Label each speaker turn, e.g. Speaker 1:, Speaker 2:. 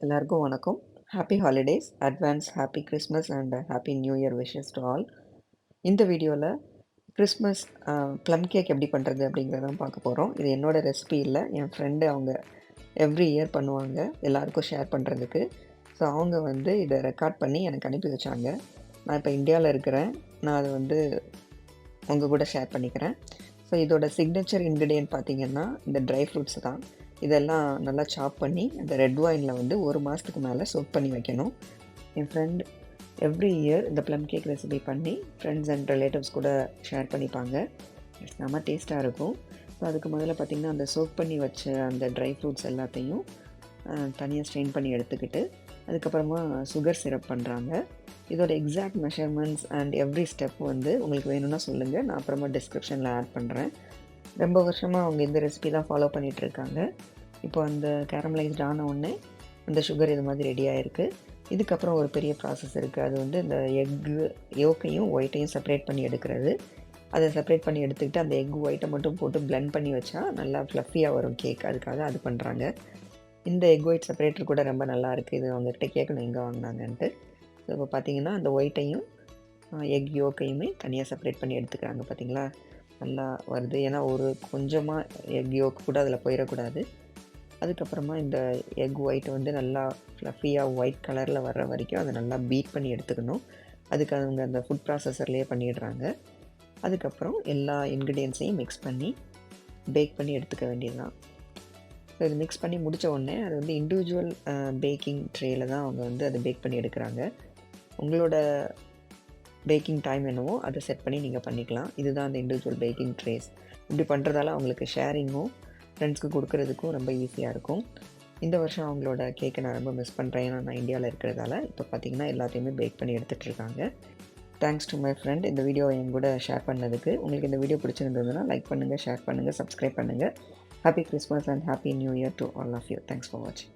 Speaker 1: எல்லாருக்கும் வணக்கம். Happy holidays, advance happy Christmas and happy new year wishes to all. இந்த வீடியோவில் கிறிஸ்மஸ் ப்ளம் கேக் எப்படி பண்ணுறது அப்படிங்கிறத தான் பார்க்க போகிறோம். இது என்னோட ரெசிபி இல்லை, என் ஃப்ரெண்டு அவங்க எவ்ரி இயர் பண்ணுவாங்க எல்லாருக்கும் ஷேர் பண்ணுறதுக்கு. ஸோ அவங்க வந்து இதை ரெக்கார்ட் பண்ணி எனக்கு அனுப்பி வச்சாங்க. நான் இப்போ இந்தியாவில் இருக்கிறேன். நான் அதை வந்து உங்கள் கூட ஷேர் பண்ணிக்கிறேன். ஸோ இதோட சிக்னேச்சர் இன்க்ரீடியன்ட் பார்த்தீங்கன்னா இந்த ட்ரை ஃப்ரூட்ஸ் தான். இதெல்லாம் நல்லா சாப் பண்ணி அந்த ரெட் ஒயினில் வந்து 1 மாதத்துக்கு மேலே சோக் பண்ணி வைக்கணும். என் ஃப்ரெண்ட் எவ்ரி இயர் இந்த ப்ளம் கேக் ரெசிபி பண்ணி ஃப்ரெண்ட்ஸ் அண்ட் ரிலேட்டிவ்ஸ் கூட ஷேர் பண்ணிப்பாங்க. செம்ம டேஸ்ட்டாக இருக்கும். ஸோ அதுக்கு முதல்ல பார்த்திங்கன்னா அந்த சோக் பண்ணி வச்ச அந்த ட்ரை ஃப்ரூட்ஸ் எல்லாத்தையும் தனியாக ஸ்ட்ரெயின் பண்ணி எடுத்துக்கிட்டு அதுக்கப்புறமா சுகர் சிரப் பண்ணுறாங்க. இதோட exact measurements and every step வந்து உங்களுக்கு வேணும்னா சொல்லுங்கள், நான் அப்புறமா டிஸ்கிரிப்ஷனில் ஆட் பண்ணுறேன். ரொம்ப வருஷமாக அவங்க இந்த ரெசிபி தான் ஃபாலோ பண்ணிகிட்ருக்காங்க. இப்போ அந்த கேரமலைஸ்ட் ஆன உடனே அந்த சுகர் இது மாதிரி ரெடி ஆகிருக்கு. இதுக்கப்புறம் ஒரு பெரிய ப்ராசஸ் இருக்குது. அது வந்து இந்த எக்கு யோக்கையும் ஒயிட்டையும் செப்பரேட் பண்ணி எடுக்கிறது. அதை செப்பரேட் பண்ணி எடுத்துக்கிட்டு அந்த எக் ஒயிட்டை மட்டும் போட்டு பிளெண்ட் பண்ணி வச்சா நல்லா ஃப்ளஃபியாக வரும் கேக். அதுக்காக அது பண்ணுறாங்க. இந்த எக் ஒயிட் செப்பரேட்டர் கூட ரொம்ப நல்லா இருக்குது. இது அவங்ககிட்ட கேட்கணும் எங்கே வாங்கினாங்கன்ட்டு. ஸோ இப்போ பார்த்தீங்கன்னா அந்த ஒயிட்டையும் எக் யோக்கையுமே தனியாக செப்பரேட் பண்ணி எடுத்துக்கிறாங்க. பார்த்தீங்களா, நல்லா வருது. ஏன்னா ஒரு கொஞ்சமாக எக் யோக் கூட அதில் போயிடக்கூடாது. அதுக்கப்புறமா இந்த எக் ஒயிட் வந்து நல்லா ஃப்ளஃபியாக ஒயிட் கலரில் வர்ற வரைக்கும் அதை நல்லா பீட் பண்ணி எடுத்துக்கணும். அதுக்கு அவங்க அந்த ஃபுட் ப்ராசஸர்லேயே பண்ணிடுறாங்க. அதுக்கப்புறம் எல்லா இன்க்ரீடியன்ஸையும் மிக்ஸ் பண்ணி பேக் பண்ணி எடுத்துக்க வேண்டியது தான். ஸோ இது மிக்ஸ் பண்ணி முடித்த உடனே அது வந்து இண்டிவிஜுவல் பேக்கிங் ட்ரேயில் தான் அவங்க வந்து அதை பேக் பண்ணி எடுக்கிறாங்க. உங்களோட பேக்கிங் டைம் என்னவோ அதை செட் பண்ணி நீங்கள் பண்ணிக்கலாம். இதுதான் அந்த இண்டிவிஜுவல் பேக்கிங் ட்ரேஸ். இப்படி பண்ணுறதால அவங்களுக்கு ஷேரிங்கும் ஃப்ரெண்ட்ஸ்க்கு கொடுக்குறதுக்கும் ரொம்ப ஈஸியாக இருக்கும். இந்த வருஷம் அவங்களோட கேக்கை நான் ரொம்ப மிஸ் பண்ணுறேன். ஏன்னா நான் இந்தியாவில் இருக்கிறதால. இப்போ பார்த்திங்கன்னா எல்லாத்தையுமே பேக் பண்ணி எடுத்துகிட்ருக்காங்க. தேங்க்ஸ் டு மை ஃப்ரெண்ட் இந்த வீடியோவை என் கூட ஷேர் பண்ணதுக்கு. உங்களுக்கு இந்த வீடியோ பிடிச்சிருந்ததுன்னா லைக் பண்ணுங்கள், ஷேர் பண்ணுங்கள், சப்ஸ்கிரைப் பண்ணுங்கள். Happy Christmas and happy new year to all of you. Thanks for வாட்சிங்.